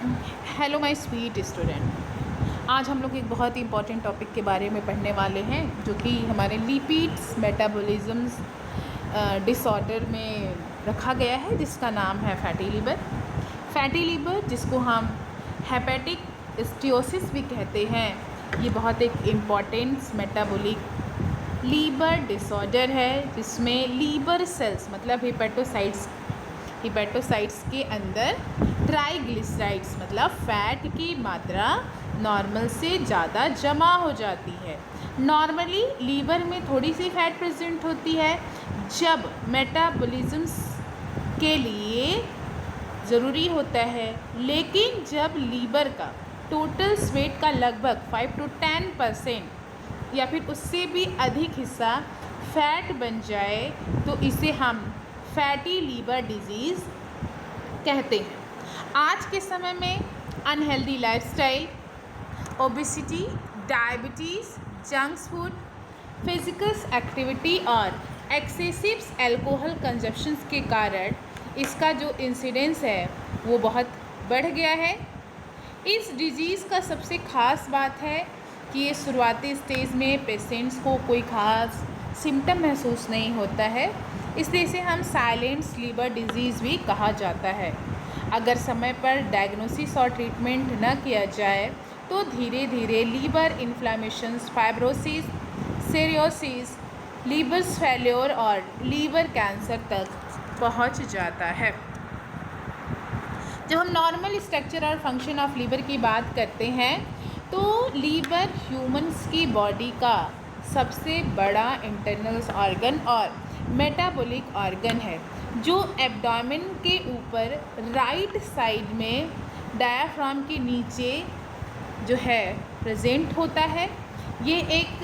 Hello my sweet student. आज हम लोग एक बहुत ही इंपॉर्टेंट टॉपिक के बारे में पढ़ने वाले हैं जो कि हमारे लिपिड्स मेटाबॉलिज्म्स डिसऑर्डर में रखा गया है, जिसका नाम है फैटी लीवर। फैटी लीवर, जिसको हम हेपेटिक स्टीरोसिस भी कहते हैं, ये बहुत एक इम्पॉर्टेंट मेटाबॉलिक लीवर डिसऑर्डर है जिसमें लीवर सेल्स मतलब हिपेटोसाइट्स के अंदर ट्राइग्लिसराइड्स मतलब फ़ैट की मात्रा नॉर्मल से ज़्यादा जमा हो जाती है। नॉर्मली लीवर में थोड़ी सी फैट प्रेजेंट होती है जब मेटाबॉलिज्म्स के लिए ज़रूरी होता है, लेकिन जब लीवर का टोटल वेट का लगभग 5 to 10% या फिर उससे भी अधिक हिस्सा फैट बन जाए तो इसे हम फैटी लीवर डिजीज़ कहते हैं। आज के समय में unhealthy lifestyle, obesity, diabetes, junk food, physical activity और एक्सेसिव अल्कोहल कंजप्शंस के कारण इसका जो इंसिडेंस है वो बहुत बढ़ गया है। इस डिजीज़ का सबसे ख़ास बात है कि ये शुरुआती स्टेज में पेशेंट्स को कोई ख़ास सिम्टम महसूस नहीं होता है, इसलिए इसे हम साइलेंट लीवर डिजीज़ भी कहा जाता है। अगर समय पर डायग्नोसिस और ट्रीटमेंट न किया जाए तो धीरे धीरे liver inflammations, fibrosis, cirrhosis, liver failure और लीवर कैंसर तक पहुंच जाता है। जब हम नॉर्मल स्ट्रक्चर और फंक्शन ऑफ लीवर की बात करते हैं तो लीवर ह्यूमंस की बॉडी का सबसे बड़ा इंटरनल ऑर्गन और मेटाबॉलिक ऑर्गन है, जो एब्डोमेन के ऊपर राइट साइड में डायाफ्राम के नीचे जो है प्रेजेंट होता है। ये एक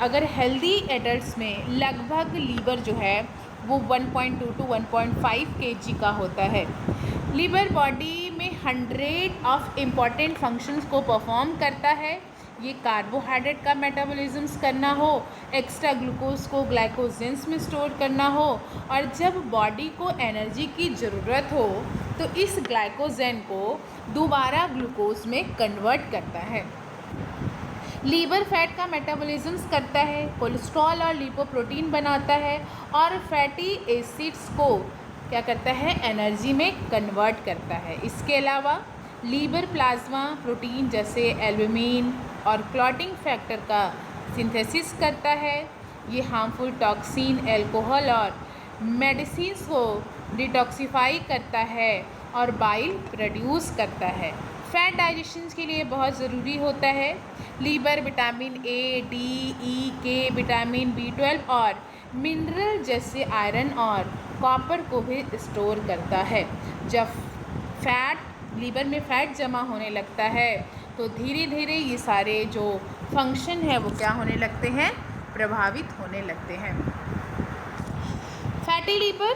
अगर हेल्दी एडल्ट्स में लगभग लीवर जो है वो 1.2 to 1.5 kg का होता है। लीवर बॉडी में 100 ऑफ इम्पॉर्टेंट फंक्शंस को परफॉर्म करता है। ये कार्बोहाइड्रेट का मेटाबॉलिज्म्स करना हो, एक्स्ट्रा ग्लूकोज को ग्लाइकोजेंस में स्टोर करना हो, और जब बॉडी को एनर्जी की ज़रूरत हो तो इस ग्लाइकोजेन को दोबारा ग्लूकोज में कन्वर्ट करता है। लीवर फैट का मेटाबॉलिज्म्स करता है, कोलेस्ट्रॉल और लिपोप्रोटीन बनाता है और फैटी एसिड्स को क्या करता है, एनर्जी में कन्वर्ट करता है। इसके अलावा लीवर प्लाज्मा प्रोटीन जैसे एल्ब्यूमिन और क्लॉटिंग फैक्टर का सिंथेसिस करता है। ये हार्मफुल टॉक्सिन, अल्कोहल और मेडिसिन्स को डिटॉक्सिफाई करता है और बाइल प्रोड्यूस करता है। फैट डाइजेशन के लिए बहुत ज़रूरी होता है। लीवर विटामिन ए, डी, ई, के, विटामिन B12 और मिनरल जैसे आयरन और कॉपर को भी स्टोर करता है। जब लीवर में फ़ैट जमा होने लगता है तो धीरे धीरे ये सारे जो फंक्शन है वो क्या होने लगते हैं, प्रभावित होने लगते हैं। फैटी लीवर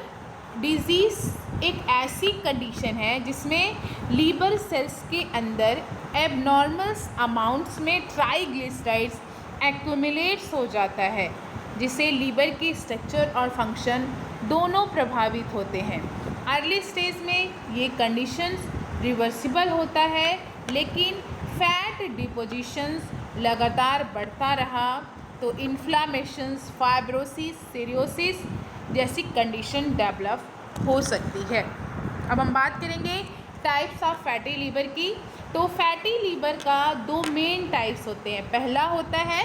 डिजीज़ एक ऐसी कंडीशन है जिसमें लीवर सेल्स के अंदर एबनॉर्मल अमाउंट्स में ट्राइग्लिसराइड्स एक्यूमुलेट्स हो जाता है, जिससे लीवर की स्ट्रक्चर और फंक्शन दोनों प्रभावित होते हैं। अर्ली स्टेज में ये कंडीशंस रिवर्सिबल होता है, लेकिन फैट डिपोजिशंस लगातार बढ़ता रहा तो इन्फ्लामेशंस, फाइब्रोसिस, सिरोसिस जैसी कंडीशन डेवलप हो सकती है। अब हम बात करेंगे टाइप्स ऑफ फैटी लीवर की। तो फैटी लीवर का दो मेन टाइप्स होते हैं। पहला होता है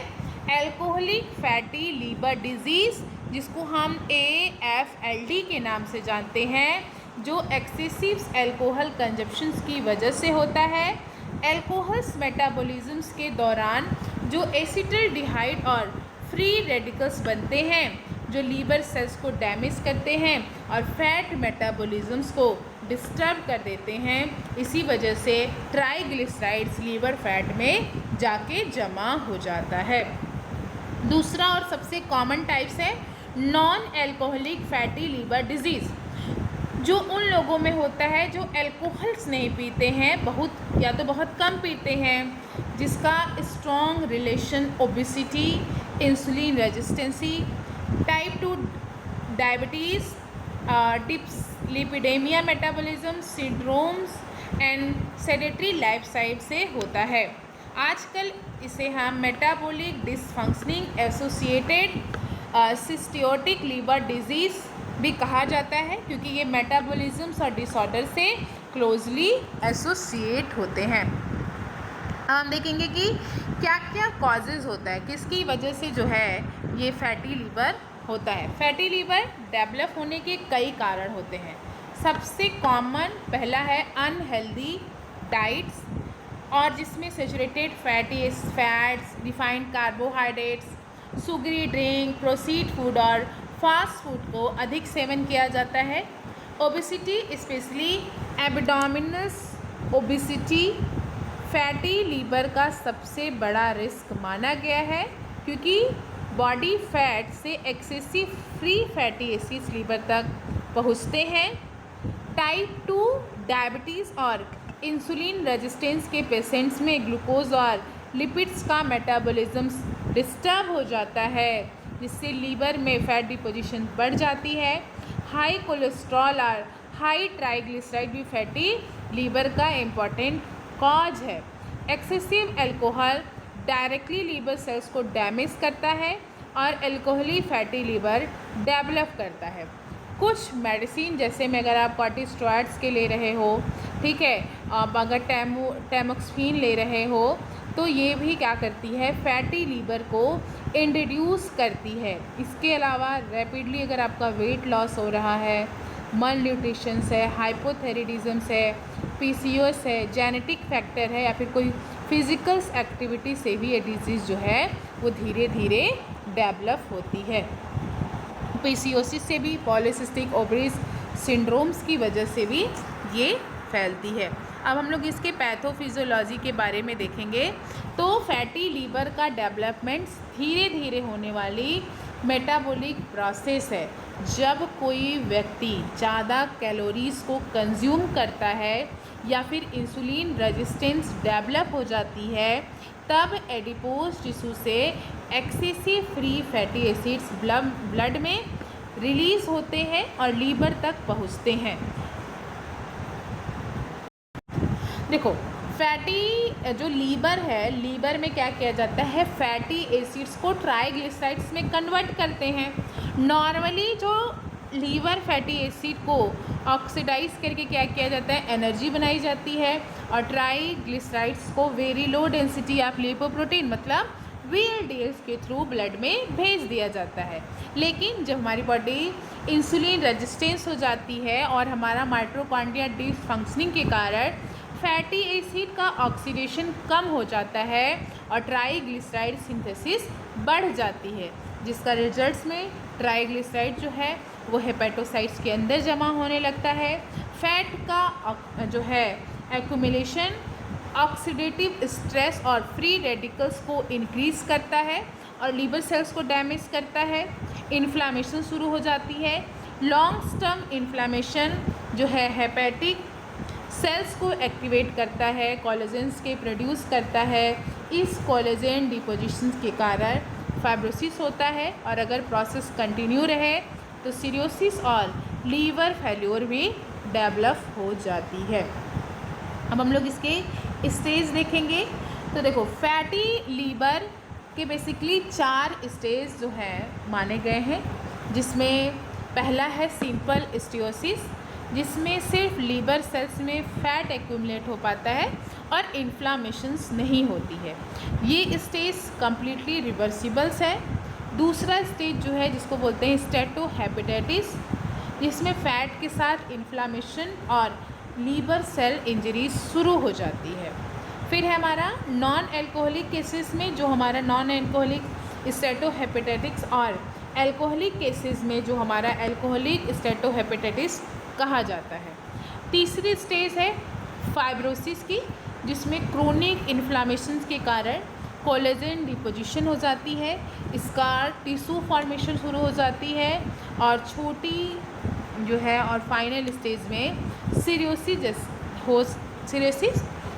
अल्कोहलिक फैटी लीवर डिजीज़, जिसको हम AFLD के नाम से जानते हैं, जो एक्सेसिव अल्कोहल कंजप्शंस की वजह से होता है। अल्कोहल्स मेटाबॉलिज्म्स के दौरान जो एसिटाल्डिहाइड और फ्री रेडिकल्स बनते हैं जो लीवर सेल्स को डैमेज करते हैं और फैट मेटाबॉलिज्म्स को डिस्टर्ब कर देते हैं। इसी वजह से ट्राइग्लिसराइड्स लीवर फैट में जाके जमा हो जाता है। दूसरा और सबसे कॉमन टाइप्स है non alcoholic fatty liver disease, जो उन लोगों में होता है जो अल्कोहल्स नहीं पीते हैं, बहुत या तो बहुत कम पीते हैं, जिसका strong relation obesity, insulin resistance, type 2 diabetes, dyslipidemia metabolism syndromes, and sedentary lifestyle से होता है। आजकल इसे हम metabolic dysfunctioning associated steatotic liver disease भी कहा जाता है, क्योंकि ये मेटाबॉलिज्म्स और डिसऑर्डर से क्लोजली एसोसिएट होते हैं। हम देखेंगे कि क्या क्या कॉजेज़ होता है, किसकी वजह से जो है ये फैटी लीवर होता है। फैटी लीवर डेवलप होने के कई कारण होते हैं। सबसे कॉमन पहला है अनहेल्दी डाइट्स, और जिसमें saturated fats, refined carbohydrates, sugary drink, processed food और फास्ट फूड को अधिक सेवन किया जाता है। Obesity, especially abdominal obesity, fatty liver का सबसे बड़ा रिस्क माना गया है, क्योंकि बॉडी फैट से excessive free fatty acids liver तक पहुंचते हैं। टाइप 2 डायबिटीज़ और इंसुलिन रेजिस्टेंस के पेशेंट्स में ग्लूकोज और लिपिड्स का मेटाबॉलिज्म डिस्टर्ब हो जाता है, जिससे लीवर में फैट डिपोजिशन बढ़ जाती है। हाई कोलेस्ट्रॉल और हाई ट्राइग्लिसराइड भी फैटी लीवर का इम्पॉर्टेंट कॉज है। Excessive alcohol directly liver cells को डैमेज करता है और अल्कोहली फैटी लीवर डेवलप करता है। कुछ मेडिसिन, जैसे में अगर आप कॉर्टिकोस्टेरॉइड्स के ले रहे हो, ठीक है, आप अगर टैमोक्सिफेन ले रहे हो, तो ये भी क्या करती है, फैटी लीवर को इंट्रोड्यूस करती है। इसके अलावा रैपिडली अगर आपका वेट लॉस हो रहा है, मल न्यूट्रिशन है, हाइपोथायराइडिज्म है, पीसीओएस है, जेनेटिक फैक्टर है, या फिर कोई फिजिकल एक्टिविटी से भी ये डिजीज़ जो है वो धीरे धीरे डेवलप होती है। पीसीओसिस से भी, पॉलीसिस्टिक ओवरीज सिंड्रोम्स की वजह से भी ये फैलती है। अब हम लोग इसके पैथोफिजियोलॉजी के बारे में देखेंगे। तो फैटी लीवर का डेवलपमेंट धीरे धीरे होने वाली मेटाबॉलिक प्रोसेस है। जब कोई व्यक्ति ज़्यादा कैलोरीज को कंज्यूम करता है या फिर इंसुलिन रेजिस्टेंस डेवलप हो जाती है, तब एडिपोज टिश्यू से excessive free fatty acids blood में रिलीज होते हैं और लीवर तक पहुंचते हैं। देखो, फैटी जो लीवर है, लीवर में क्या किया जाता है, फैटी एसिड्स को ट्राइग्लिसराइड्स में कन्वर्ट करते हैं। नॉर्मली जो लीवर फैटी एसिड को ऑक्सीडाइज करके क्या किया जाता है, एनर्जी बनाई जाती है, और ट्राइग्लिसराइड्स को very low density of lipoprotein मतलब VLDL के थ्रू ब्लड में भेज दिया जाता है। लेकिन जब हमारी बॉडी इंसुलिन रेजिस्टेंस हो जाती है और हमारा माइटोकॉन्ड्रिया डिसफंक्शनिंग के कारण फैटी एसिड का ऑक्सीडेशन कम हो जाता है और ट्राइग्लिसराइड सिंथेसिस बढ़ जाती है, जिसका रिजल्ट्स में ट्राइग्लिसराइड जो है वो हेपेटोसाइट्स के अंदर जमा होने लगता है। फैट का जो है एक्यूमुलेशन ऑक्सीडेटिव स्ट्रेस और फ्री रेडिकल्स को इंक्रीज़ करता है और लीवर सेल्स को डैमेज करता है। इन्फ्लामेशन शुरू हो जाती है। लॉन्ग टर्म इन्फ्लामेशन जो है हेपेटिक सेल्स को एक्टिवेट करता है, कोलेजेंस के प्रोड्यूस करता है। इस कोलेजन डिपोजिशन के कारण फाइब्रोसिस होता है, और अगर प्रोसेस कंटिन्यू रहे तो सिरोसिस और लीवर फेल्योर भी डेवलप हो जाती है। अब हम लोग इसके स्टेज देखेंगे। तो देखो, फैटी लीवर के बेसिकली 4 स्टेज जो है माने गए हैं, जिसमें पहला है सिंपल स्टीओसिस, जिसमें सिर्फ लीवर सेल्स में फैट एक्यूमुलेट हो पाता है और इन्फ्लामेशंस नहीं होती है। ये स्टेज कम्प्लीटली रिवर्सिबल्स है। दूसरा स्टेज जो है जिसको बोलते हैं स्टेटोहेपेटाइटिस, जिसमें फैट के साथ इन्फ्लामेशन और लीवर सेल इंजरीज शुरू हो जाती है। फिर है हमारा नॉन अल्कोहलिक केसेस में, जो हमारा नॉन अल्कोहलिक स्टेटोहेपेटाइटिस, और अल्कोहलिक केसेस में जो हमारा अल्कोहलिक स्टेटोहेपेटाइटिस कहा जाता है। तीसरी स्टेज है फाइब्रोसिस की, जिसमें क्रोनिक इन्फ्लामेशन के कारण कोलेजन डिपोजिशन हो जाती है, स्कार टिश्यू फॉर्मेशन शुरू हो जाती है, और छोटी जो है और फाइनल स्टेज में सिरोसिस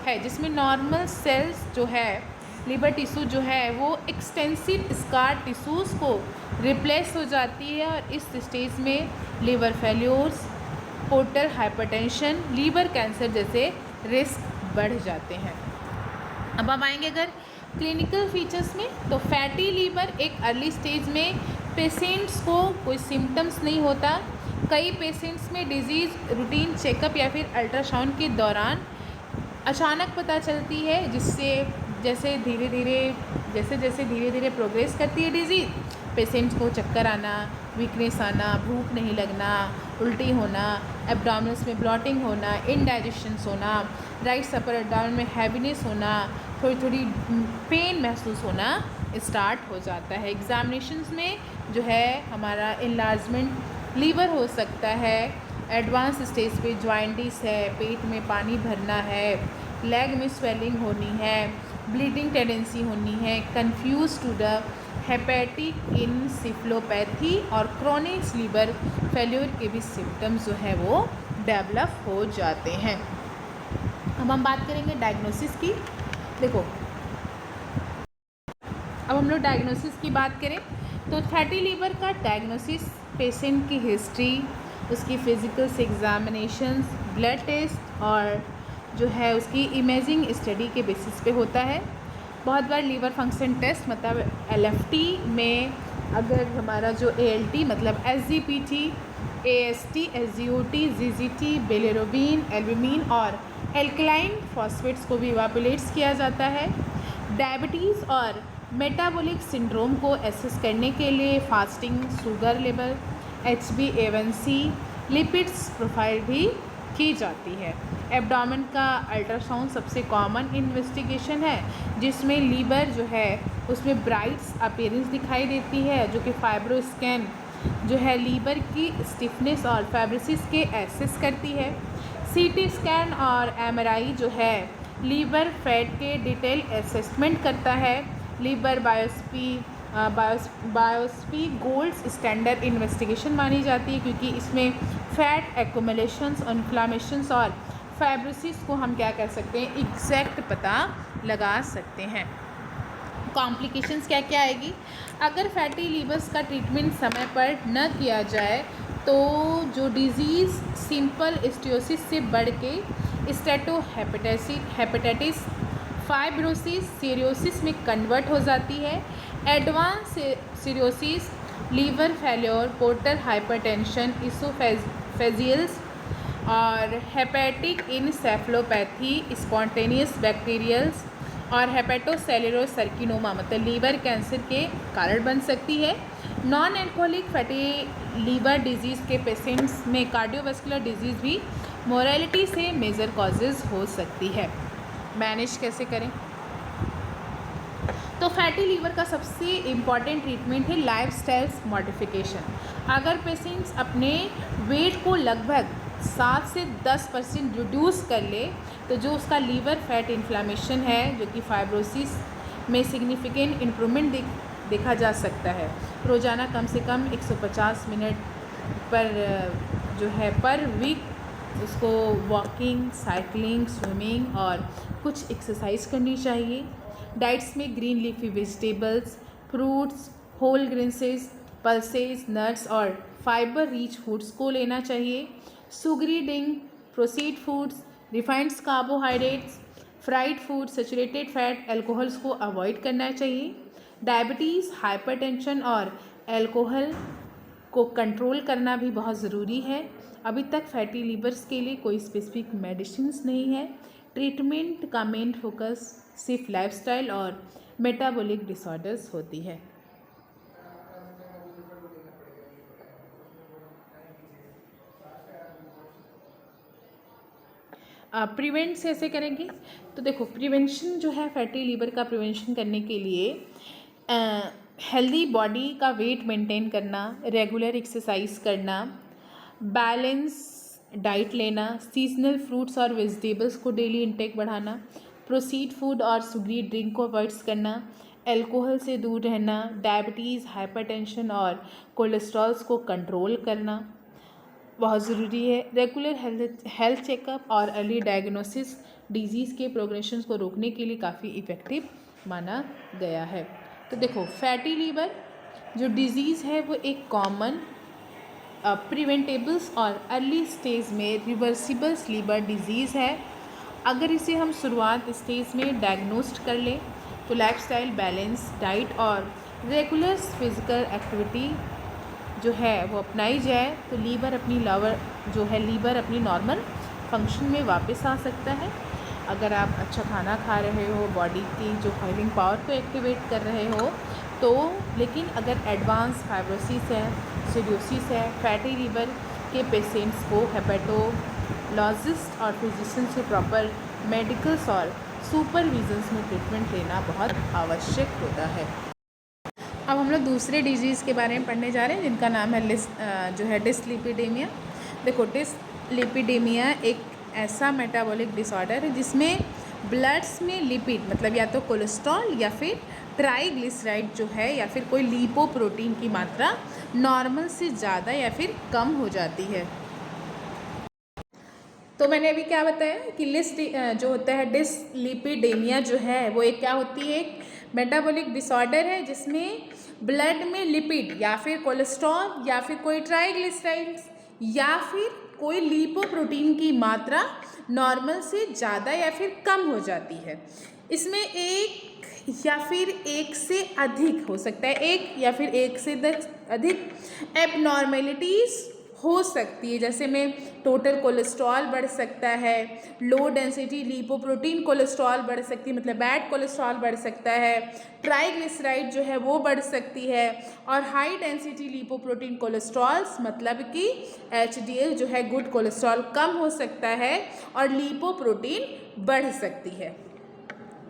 है, जिसमें नॉर्मल सेल्स जो है लीवर टिश्यू जो है वो एक्सटेंसिव स्कार टिश्यूज़ को रिप्लेस हो जाती है, और इस स्टेज में liver failures, portal hypertension, liver cancer जैसे रिस्क बढ़ जाते हैं। अब हम आएंगे अगर क्लिनिकल फीचर्स में, तो फैटी लीवर एक अर्ली स्टेज में पेशेंट्स को कोई सिम्टम्स नहीं होता। कई पेशेंट्स में डिजीज़ रूटीन चेकअप या फिर अल्ट्रासाउंड के दौरान अचानक पता चलती है, जिससे जैसे जैसे धीरे धीरे प्रोग्रेस करती है डिजीज़, पेशेंट्स को चक्कर आना, वीकनेस आना, भूख नहीं लगना, उल्टी होना, एब्डोमिनल्स में ब्लॉटिंग होना, इनडाइजेशंस होना, राइट अपर एब्डोमेन में हैवीनेस होना, थोड़ी थोड़ी पेन महसूस होना स्टार्ट हो जाता है। एग्जामिनेशंस में जो है हमारा इनलार्जमेंट लीवर हो सकता है, एडवांस स्टेज पे जॉइंटिस है, पेट में पानी भरना है, लेग में स्वेलिंग होनी है, ब्लीडिंग टेंडेंसी होनी है, कंफ्यूज टू द हेपेटिक इनसेफलोपैथी और क्रोनिक लीवर फेल्योर के भी सिम्टम्स जो है वो डेवलप हो जाते हैं। अब हम बात करेंगे डायग्नोसिस की। देखो, अब हम लोग डायग्नोसिस की बात करें तो फैटी लीवर का डायग्नोसिस पेशेंट की हिस्ट्री, उसकी फिज़िकल्स एग्जामिनेशंस, ब्लड टेस्ट और जो है उसकी इमेजिंग स्टडी के बेसिस पे होता है। बहुत बार लीवर फंक्शन टेस्ट मतलब LFT में अगर हमारा जो ALT मतलब SGPT, AST, SGOT, GGT, bilirubin, albumin और एल्कलाइन फॉस्फेट्स को भी इवापोरेट्स किया जाता है। डायबिटीज़ और मेटाबॉलिक सिंड्रोम को एसेस करने के लिए fasting, sugar level, HbA1c, lipids profile भी की जाती है। एब्डोमेन का अल्ट्रासाउंड सबसे कॉमन इन्वेस्टिगेशन है, जिसमें लीवर जो है उसमें ब्राइट्स अपीयरेंस दिखाई देती है, जो कि फाइब्रोस्कैन जो है लीवर की स्टिफनेस और फाइब्रोसिस के एसेस करती है। CT स्कैन और MRI जो है लीवर फैट के डिटेल असेसमेंट करता है। Liver biopsy gold standard investigation मानी जाती है, क्योंकि इसमें फैट एक्यूमुलेशंस, इन्फ्लामेशंस और फाइब्रोसिस को हम क्या कर सकते हैं, एग्जैक्ट पता लगा सकते हैं। कॉम्प्लिकेशंस क्या क्या आएगी अगर फैटी लीवर्स का ट्रीटमेंट समय पर न किया जाए, तो जो डिजीज़ सिंपल स्टियोसिस से बढ़ के हेपेटाइटिस, फाइब्रोसिस, सीरोसिस में कन्वर्ट हो जाती है। Advance cirrhosis, liver failure, portal hypertension, oesophageals और हेपेटिक इनसेफलोपैथी, स्पॉन्टेनियस बैक्टीरियल्स और हेपेटोसेलुलर सर्किनोमा मतलब लीवर कैंसर के कारण बन सकती है। Non alcoholic fatty liver disease के पेशेंट्स में कार्डियोवास्कुलर डिजीज़ भी मोरालिटी से मेजर कॉजेज़ हो सकती है। मैनेज कैसे करें, तो फैटी लीवर का सबसे इम्पॉर्टेंट ट्रीटमेंट है लाइफस्टाइल मॉडिफिकेशन। अगर पेशेंट्स अपने वेट को लगभग 7 से 10% रिड्यूस कर ले, तो जो उसका लीवर फैट इन्फ्लामेशन है, जो कि फाइब्रोसिस में सिग्निफिकेंट इम्प्रूवमेंट देखा जा सकता है। रोज़ाना कम से कम 150 मिनट पर जो है पर वीक उसको वॉकिंग, साइकिलिंग, स्विमिंग और कुछ एक्सरसाइज करनी चाहिए। डाइट्स में green leafy vegetables, fruits, whole grains, pulses, nuts और फाइबर रिच फूड्स को लेना चाहिए। Sugary drink, processed foods, refined carbohydrates, fried food, saturated fat, alcohols को अवॉइड करना चाहिए। डायबिटीज़, हाइपरटेंशन और अल्कोहल को कंट्रोल करना भी बहुत ज़रूरी है। अभी तक फैटी लीवर्स के लिए कोई स्पेसिफिक मेडिसिन्स नहीं है। ट्रीटमेंट का मेन फोकस सिर्फ लाइफस्टाइल और मेटाबॉलिक डिसऑर्डर्स होती है। प्रिवेंट से ऐसे करेंगे, तो देखो प्रिवेंशन जो है फैटी लीवर का प्रिवेंशन करने के लिए हेल्दी बॉडी का वेट मेंटेन करना, रेगुलर एक्सरसाइज करना, बैलेंस डाइट लेना, सीजनल फ्रूट्स और वेजिटेबल्स को डेली इंटेक बढ़ाना, प्रोसीड फूड और सुगरी ड्रिंक को अवॉइड करना, अल्कोहल से दूर रहना, डायबिटीज़, हाइपरटेंशन और कोलेस्ट्रॉल्स को कंट्रोल करना बहुत ज़रूरी है। रेगुलर हेल्थ चेकअप और अर्ली डायग्नोसिस डिजीज़ के प्रोग्रेशन को रोकने के लिए काफ़ी इफ़ेक्टिव माना गया है। तो देखो फैटी लीवर जो डिज़ीज़ है वो एक कॉमन प्रिवेंटेबल्स और अर्ली स्टेज में रिवर्सिबल्स लीवर डिजीज़ है अगर इसे हम शुरुआत स्टेज में डायग्नोस्ट कर लें तो लाइफस्टाइल बैलेंस, डाइट और रेगुलर फिजिकल एक्टिविटी जो है वो अपनाई जाए तो लीवर अपनी नॉर्मल फंक्शन में वापस आ सकता है। अगर आप अच्छा खाना खा रहे हो, बॉडी की जो फाइटिंग पावर को एक्टिवेट कर रहे हो तो, लेकिन अगर एडवांस फाइब्रोसिस है, सिडोसिस है, फैटी लीवर के पेशेंट्स को हेपेटोलॉजिस्ट और फिजिशियन से प्रॉपर मेडिकल्स और सुपरविजन्स में ट्रीटमेंट लेना बहुत आवश्यक होता है। अब हम लोग दूसरे डिजीज़ के बारे में पढ़ने जा रहे हैं जिनका नाम है डिसलिपिडेमिया। देखो, डिसलिपिडेमिया एक ऐसा मेटाबॉलिक डिसऑर्डर है जिसमें ब्लड्स में लिपिड मतलब या तो कोलेस्ट्रॉल या फिर ट्राइग्लिसराइड जो है या फिर कोई लिपोप्रोटीन की मात्रा नॉर्मल से ज़्यादा या फिर कम हो जाती है। तो मैंने अभी क्या बताया कि जो होता है डिसलिपिडेमिया जो है वो एक क्या होती है, एक मेटाबॉलिक डिसऑर्डर है जिसमें ब्लड में लिपिड या फिर कोलेस्ट्रॉल या फिर कोई ट्राइग्लिसराइड्स या फिर कोई लिपोप्रोटीन की मात्रा नॉर्मल से ज़्यादा या फिर कम हो जाती है। इसमें एक या फिर एक से अधिक हो सकता है, एक या फिर एक से अधिक एबनॉर्मेलिटीज़ हो सकती है, जैसे में टोटल कोलेस्ट्रॉल बढ़ सकता है, लो डेंसिटी लिपोप्रोटीन कोलेस्ट्रॉल बढ़ सकती है मतलब बैड कोलेस्ट्रॉल बढ़ सकता है, ट्राइग्लिसराइड जो है वो बढ़ सकती है और हाई डेंसिटी लिपोप्रोटीन कोलेस्ट्रॉल्स मतलब कि HDL जो है गुड कोलेस्ट्रॉल कम हो सकता है और लिपोप्रोटीन बढ़ सकती है।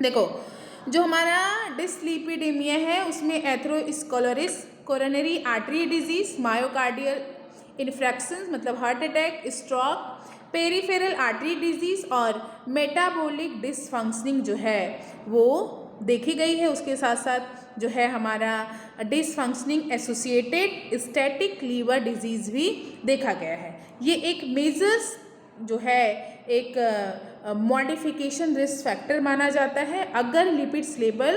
देखो, जो हमारा डिसलिपिडेमिया है उसमें atherosclerosis, coronary artery disease, myocardial infarctions मतलब heart attack, stroke, peripheral artery disease और मेटाबॉलिक डिसफंक्शनिंग जो है वो देखी गई है। उसके साथ साथ जो है हमारा dysfunctioning associated steatotic liver disease भी देखा गया है। ये एक मेजर्स जो है एक मॉडिफिकेशन रिस्क फैक्टर माना जाता है। अगर लिपिड्स लेवल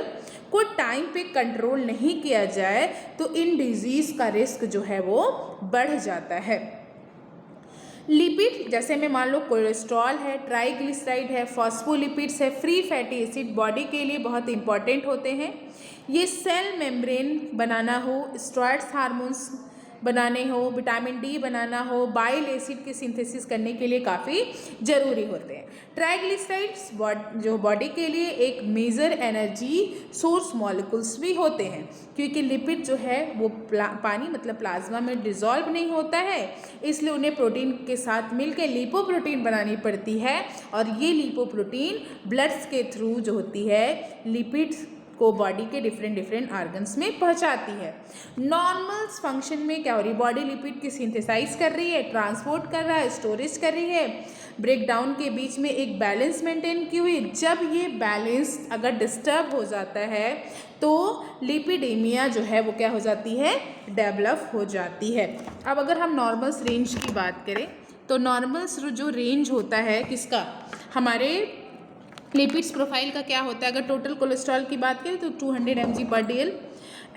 को टाइम पे कंट्रोल नहीं किया जाए तो इन डिजीज़ का रिस्क जो है वो बढ़ जाता है। लिपिड जैसे में मान लो कोलेस्ट्रॉल है, ट्राइग्लिसराइड है, फॉस्फोलिपिड्स है, फ्री फैटी एसिड बॉडी के लिए बहुत इंपॉर्टेंट होते हैं। ये सेल मेम्ब्रेन बनाना हो, स्टेरॉइड्स हार्मोन्स बनाने हो, विटामिन डी बनाना हो, बाइल एसिड की सिंथेसिस करने के लिए काफ़ी ज़रूरी होते हैं। ट्राइग्लिसराइड्स जो बॉडी के लिए एक मेजर एनर्जी सोर्स मॉलिक्यूल्स भी होते हैं क्योंकि लिपिड जो है वो पानी मतलब प्लाज्मा में डिज़ोल्व नहीं होता है, इसलिए उन्हें प्रोटीन के साथ मिलकर लिपोप्रोटीन बनानी पड़ती है और ये लिपोप्रोटीन ब्लड्स के थ्रू जो होती है लिपिड्स को बॉडी के डिफरेंट ऑर्गन्स में पहुंचाती है। नॉर्मल फंक्शन में क्या हो रही है, बॉडी लिपिड की सिंथेसाइज कर रही है, ट्रांसपोर्ट कर रहा है, स्टोरेज कर रही है, ब्रेकडाउन के बीच में एक बैलेंस मेंटेन की हुई। जब ये बैलेंस अगर डिस्टर्ब हो जाता है तो लिपिडेमिया जो है वो क्या हो जाती है, डेवलप हो जाती है। अब अगर हम नॉर्मल रेंज की बात करें तो नॉर्मल जो रेंज होता है किसका, हमारे लिपिड्स प्रोफाइल का क्या होता है। अगर टोटल कोलेस्ट्रॉल की बात करें तो 200 mg/dl,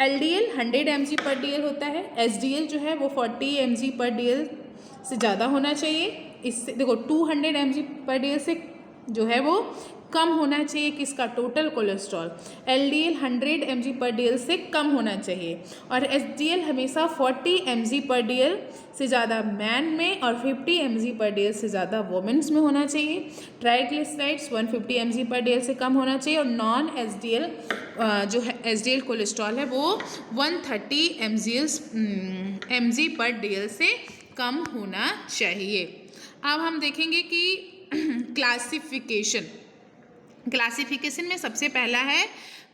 LDL 100 mg/dl होता है, SDL जो है वो 40 mg/dl से ज़्यादा होना चाहिए। इससे देखो 200 mg/dl से जो है वो कम होना चाहिए किसका, टोटल कोलेस्ट्रॉल। LDL 100 mg/dl से कम होना चाहिए और SDL हमेशा 40 mg/dl से ज़्यादा मैन में और 50 mg/dl से ज़्यादा वुमेन्स में होना चाहिए। ट्राइग्लिसराइड्स 150 mg/dl से कम होना चाहिए और नॉन SDL जो है SDL कोलेस्ट्रॉल है वो 130 mg/dl से कम होना चाहिए। अब हम देखेंगे कि क्लासिफिकेशन में सबसे पहला है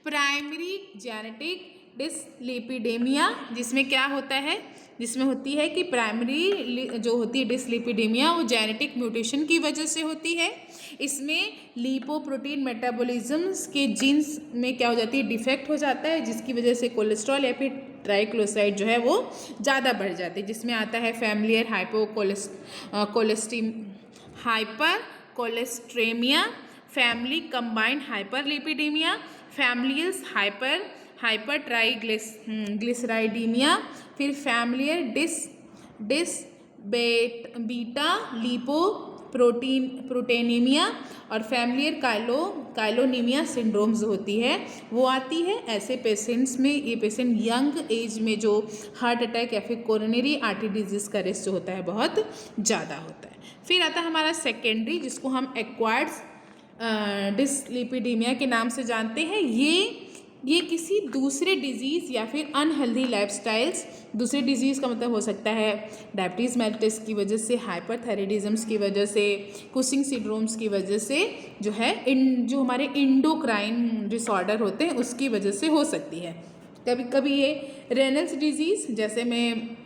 प्राइमरी जेनेटिक डिसलिपिडेमिया, जिसमें क्या होता है, जिसमें होती है कि प्राइमरी जो होती है डिसलिपिडेमिया वो जेनेटिक म्यूटेशन की वजह से होती है। इसमें लिपोप्रोटीन मेटाबॉलिज्म्स के जीन्स में क्या हो जाती है, डिफेक्ट हो जाता है, जिसकी वजह से कोलेस्ट्रॉल या फिर ट्राइग्लिसराइड जो है वो ज़्यादा बढ़ जाती है। जिसमें आता है familiar hyper cholesterolemia, family combined hyperlipidemia, familial hyper triglyceridemia, फिर फैमिलियर बीटा प्रोटेनीमिया और फैमिलियर काइलोनीमिया सिंड्रोम्स होती है वो आती है। ऐसे पेशेंट्स में, ये पेशेंट यंग एज में जो हार्ट अटैक या फिर कोरोनरी आर्टरी डिजीज़ का रिस्क जो होता है बहुत ज़्यादा होता है। फिर आता है हमारा सेकेंडरी, जिसको हम एक्वायर्ड डिसलिपिडीमिया के नाम से जानते हैं। ये किसी दूसरे डिजीज़ या फिर अनहेल्दी लाइफस्टाइल्स, दूसरे डिजीज़ का मतलब हो सकता है डायबिटीज़ मेलिटस की वजह से, हाइपरथायराइडिज्म की वजह से, कुशिंग सिंड्रोम्स की वजह से जो है जो हमारे इंडोक्राइन डिसऑर्डर होते हैं उसकी वजह से हो सकती है। कभी कभी ये रेनल्स डिजीज़, जैसे में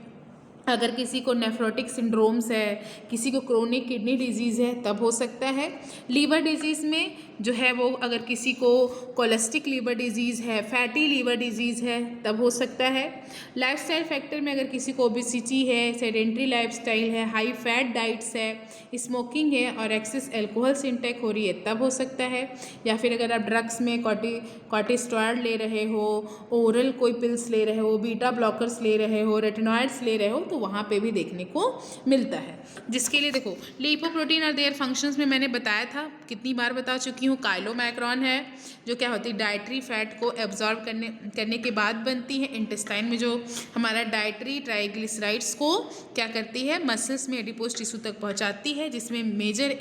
अगर किसी को नेफ्रोटिक सिंड्रोम्स है, किसी को क्रोनिक किडनी डिजीज़ है, तब हो सकता है। लीवर डिजीज़ में जो है वो अगर किसी को कोलेस्टिक लीवर डिजीज़ है, फैटी लीवर डिजीज़ है, तब हो सकता है। लाइफस्टाइल फैक्टर में अगर किसी को ओबेसिटी है, सेडेंट्री लाइफस्टाइल है, हाई फैट डाइट्स है, स्मोकिंग है और एक्सेस एल्कोहल से इंटेक हो रही है, तब हो सकता है। या फिर अगर आप ड्रग्स में कॉर्टिस्टेरॉइड ले रहे हो, ओरल कोई पिल्स ले रहे हो, बीटा ब्लॉकर्स ले रहे हो, रेटिनॉइड्स ले रहे हो, तो वहाँ पे भी देखने को मिलता है। जिसके लिए देखो लिपोप्रोटीन और देयर फंक्शंस में मैंने बताया था, कितनी बार बता चुकी हूँ। काइलोमैक्रोन है जो क्या होती है, डाइटरी फैट को एब्जॉर्ब करने के बाद बनती है। इंटेस्टाइन में जो हमारा डाइटरी ट्राइग्लिसराइड्स को क्या करती है, मसल्स में एडिपोज टिश्यू तक पहुँचाती है, जिसमें मेजर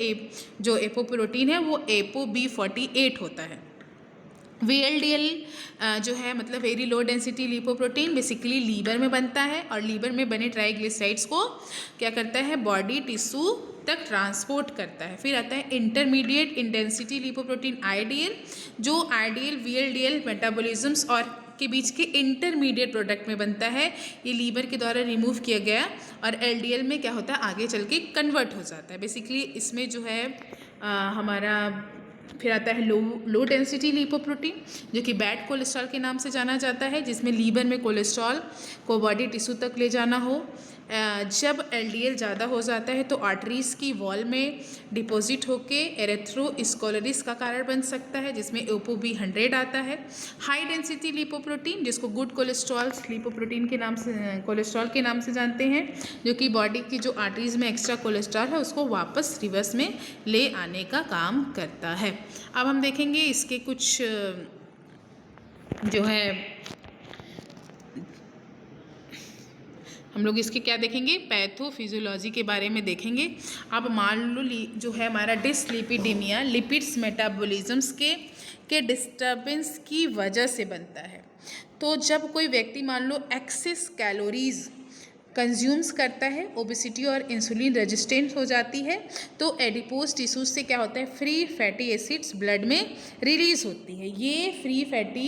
जो एपोप्रोटीन है वो ApoB48 होता है। VLDL जो है मतलब very low density lipoprotein basically liver में बनता है और लीवर में बने ट्राइग्लिसराइड्स को क्या करता है, बॉडी टिश्यू तक ट्रांसपोर्ट करता है। फिर आता है इंटरमीडिएट इंटेंसिटी लिपोप्रोटीन IDL, जो IDL VLDL मेटाबॉलिज्म्स और के बीच के इंटरमीडिएट प्रोडक्ट में बनता है। ये लीवर के द्वारा रिमूव किया गया और LDL में क्या होता है, आगे चल के कन्वर्ट हो जाता है। बेसिकली इसमें जो है हमारा फिर आता है लो डेंसिटी लिपोप्रोटीन, जो कि बैड कोलेस्ट्रॉल के नाम से जाना जाता है, जिसमें लीवर में कोलेस्ट्रॉल को बॉडी टिश्यू तक ले जाना हो। जब LDL ज़्यादा हो जाता है तो आर्टरीज की वॉल में डिपॉजिट होके एरेथ्रोस्क्लेरोसिस का कारण बन सकता है, जिसमें ApoB100 आता है। हाई डेंसिटी लिपोप्रोटीन, जिसको गुड कोलेस्ट्रॉल लिपोप्रोटीन के नाम से, कोलेस्ट्रॉल के नाम से जानते हैं, जो कि बॉडी की जो आर्टरीज में एक्स्ट्रा कोलेस्ट्रॉल है उसको वापस रिवर्स में ले आने का काम करता है। अब हम देखेंगे इसके कुछ जो है, हम लोग इसके क्या देखेंगे, पैथोफिजियोलॉजी के बारे में देखेंगे। अब मान लो जो है हमारा डिसलिपिडीमिया लिपिड्स मेटाबॉलिज्म्स के डिस्टर्बेंस की वजह से बनता है। तो जब कोई व्यक्ति मान लो एक्सेस कैलोरीज कंज्यूम्स करता है, ओबेसिटी और इंसुलिन रेजिस्टेंस हो जाती है, तो एडिपोज टिश्यूज से क्या होता है, फ्री फैटी एसिड्स ब्लड में रिलीज होती है। ये फ्री फैटी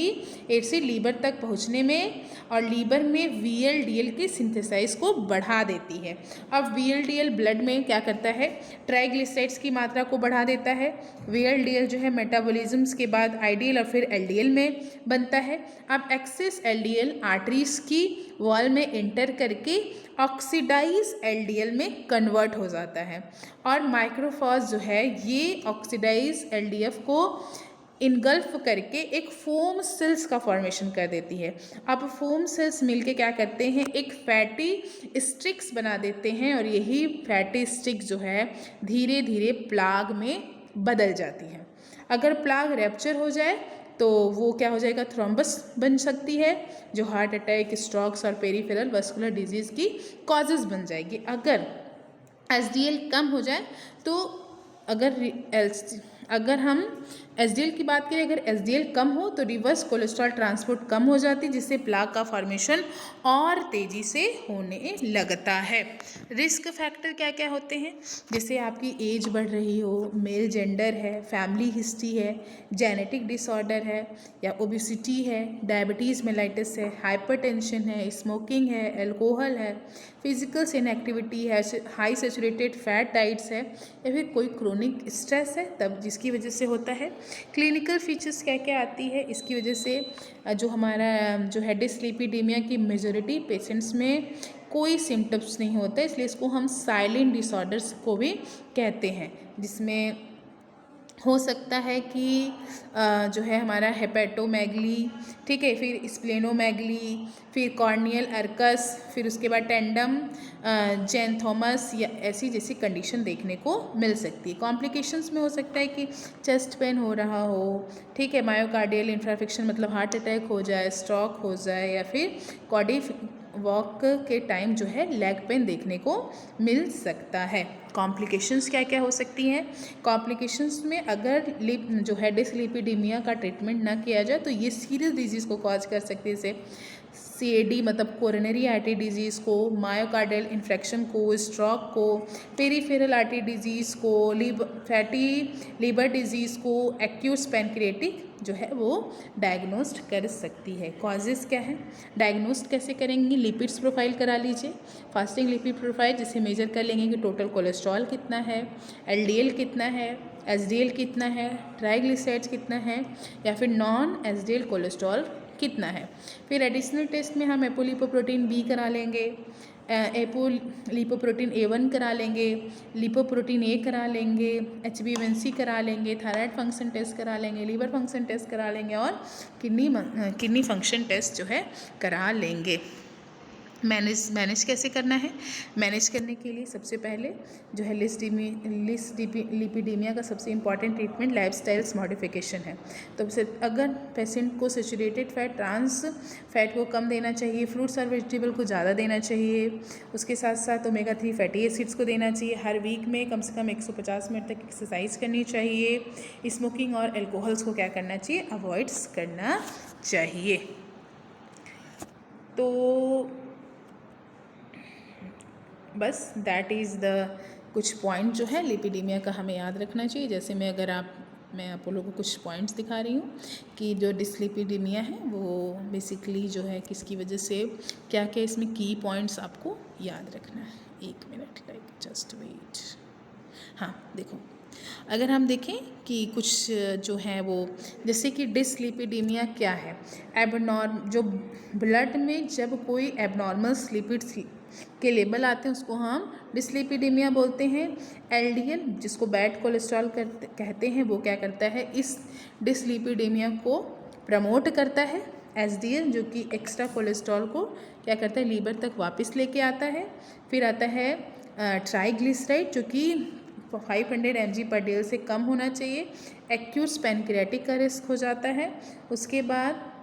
एसिड लीवर तक पहुंचने में और लीवर में VLDL के सिंथेसाइज को बढ़ा देती है। अब VLDL ब्लड में क्या करता है, ट्राइग्लिसराइड्स की मात्रा को बढ़ा देता है। VLDL जो है मेटाबॉलिज्म्स के बाद IDL और फिर LDL में बनता है। अब एक्सेस LDL आर्टरीज की वॉल में एंटर करके ऑक्सीडाइज LDL में कन्वर्ट हो जाता है और माइक्रोफॉज जो है ये ऑक्सीडाइज LDF को इनगल्फ करके एक फोम सेल्स का फॉर्मेशन कर देती है। अब फोम सेल्स मिलके क्या करते हैं, एक फैटी स्ट्रिक्स बना देते हैं और यही फैटी स्ट्रिक जो है धीरे धीरे प्लाग में बदल जाती है। अगर प्लाग रैप्चर हो जाए तो वो क्या हो जाएगा, थ्रोम्बस बन सकती है, जो हार्ट अटैक, स्ट्रोक्स और पेरिफेरल वस्कुलर डिजीज़ की कॉजेज़ बन जाएगी। अगर HDL कम हो जाए तो अगर हम HDL की बात करें, अगर HDL कम हो तो रिवर्स कोलेस्ट्रॉल ट्रांसपोर्ट कम हो जाती है, जिससे प्लाक का फॉर्मेशन और तेज़ी से होने लगता है। रिस्क फैक्टर क्या क्या होते हैं, जैसे आपकी एज बढ़ रही हो, मेल जेंडर है, फैमिली हिस्ट्री है, जेनेटिक डिसऑर्डर है या ओबेसिटी है, डायबिटीज़ मेलाइटिस है, हाइपरटेंशन है, स्मोकिंग है, अल्कोहल है, फिजिकल इनएक्टिविटी है, हाई सैचुरेटेड फैट डाइट्स है या फिर कोई क्रोनिक स्ट्रेस है, तब जिसकी वजह से होता है। क्लिनिकल फीचर्स क्या क्या आती है इसकी वजह से, जो हमारा जो है डिसलिपिडीमिया की मेजॉरिटी पेशेंट्स में कोई सिम्टम्स नहीं होता है, इसलिए इसको हम साइलेंट डिसऑर्डर्स को भी कहते हैं, जिसमें हो सकता है कि जो है हमारा हेपेटोमेगली, ठीक है, फिर स्प्लेनोमेगली, फिर कॉर्नियल अर्कस, फिर उसके बाद टेंडम जैंथोमस या ऐसी जैसी कंडीशन देखने को मिल सकती है। कॉम्प्लिकेशंस में हो सकता है कि चेस्ट पेन हो रहा हो, ठीक है, मायोकार्डियल इंफ्राक्शन मतलब हार्ट अटैक हो जाए, स्ट्रोक हो जाए, या फिर कॉडी वॉक के टाइम जो है लेग पेन देखने को मिल सकता है। कॉम्प्लिकेशंस क्या क्या हो सकती हैं? कॉम्प्लिकेशंस में अगर जो है डिसलिपिडीमिया का ट्रीटमेंट ना किया जाए तो ये सीरियस डिजीज़ को कॉज कर सकती है, जैसे CAD मतलब कोरोनरी आर्टरी डिजीज़ को, मायोकार्डियल इन्फेक्शन को, स्ट्रोक को, पेरिफेरल आर्टरी डिजीज़ को, फैटी लिवर डिजीज़ को, एक्यूट पैनक्रियाटिक जो है वो डायग्नोस्ड कर सकती है। कॉजेज़ क्या है, डायग्नोस्ड कैसे करेंगे? लिपिड्स प्रोफाइल करा लीजिए, फास्टिंग लिपिड प्रोफाइल, जिसे मेजर कर लेंगे कि टोटल कोलेस्ट्रॉल कितना है, LDL कितना है, HDL कितना है, ट्राइग्लिसराइड्स कितना है, या फिर नॉन HDL कोलेस्ट्रॉल कितना है। फिर एडिशनल टेस्ट में हम एपोलिपोप्रोटीन B करा लेंगे, लिपोप्रोटीन A1 करा लेंगे, लिपोप्रोटीन A करा लेंगे, HbA1c करा लेंगे, थायराइड फंक्शन टेस्ट करा लेंगे, लीवर फंक्शन टेस्ट करा लेंगे, और किडनी फंक्शन टेस्ट जो है करा लेंगे। मैनेज कैसे करना है? मैनेज करने के लिए सबसे पहले जो है लिपिडीमिया का सबसे इम्पॉर्टेंट ट्रीटमेंट लाइफस्टाइल्स मॉडिफिकेशन है। तो अगर पेशेंट को सैचुरेटेड फैट, ट्रांस फैट को कम देना चाहिए, फ्रूट्स और वेजिटेबल को ज़्यादा देना चाहिए, उसके साथ साथ ओमेगा 3 फैटी एसिड्स को देना चाहिए, हर वीक में कम से कम 150 मिनट तक एक्सरसाइज करनी चाहिए, स्मोकिंग और एल्कोहल्स को क्या करना चाहिए? अवॉइड्स करना चाहिए। तो बस दैट इज़ द कुछ पॉइंट जो है लिपिडीमिया का हमें याद रखना चाहिए। जैसे मैं आप लोगों को कुछ पॉइंट्स दिखा रही हूँ कि जो डिसलिपिडीमिया है वो बेसिकली जो है किसकी वजह से, क्या क्या इसमें की पॉइंट्स आपको याद रखना है। 1 मिनट, जस्ट वेट। हाँ देखो, अगर हम देखें कि कुछ जो है वो, जैसे कि डिसलिपिडीमिया क्या है, जो ब्लड में जब कोई एबनॉर्मल लिपिड्स के लेवल आते हैं उसको हम डिसलिपिडीमिया बोलते हैं। LDL जिसको बैड कोलेस्ट्रॉल कहते हैं वो क्या करता है, इस डिसलिपिडीमिया को प्रमोट करता है। HDL जो कि एक्स्ट्रा कोलेस्ट्रॉल को क्या करता है, लीवर तक वापस लेके आता है। फिर आता है ट्राइग्लिसराइड जो कि 500 mg/dl से कम होना चाहिए। एक्यूट पैनक्रियाटिक का रिस्क हो जाता है। उसके बाद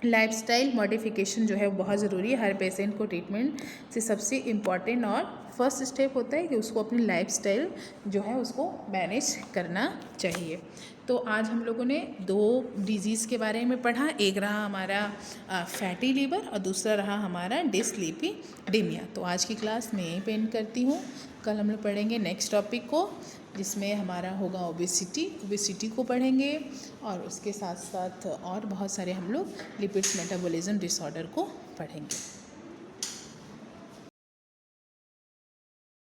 लाइफस्टाइल मॉडिफिकेशन जो है वो बहुत ज़रूरी है। हर पेशेंट को ट्रीटमेंट से सबसे इम्पॉर्टेंट और फर्स्ट स्टेप होता है कि उसको अपनी लाइफस्टाइल जो है उसको मैनेज करना चाहिए। तो आज हम लोगों ने 2 डिजीज़ के बारे में पढ़ा, एक रहा हमारा फैटी लीवर और दूसरा रहा हमारा डिसलिपिडीमिया। तो आज की क्लास में यहीं पे एंड करती हूँ। कल हम लोग पढ़ेंगे नेक्स्ट टॉपिक को, जिसमें हमारा होगा ओबेसिटी को पढ़ेंगे, और उसके साथ साथ और बहुत सारे हम लोग लिपिड्स मेटाबॉलिज्म डिसऑर्डर को पढ़ेंगे।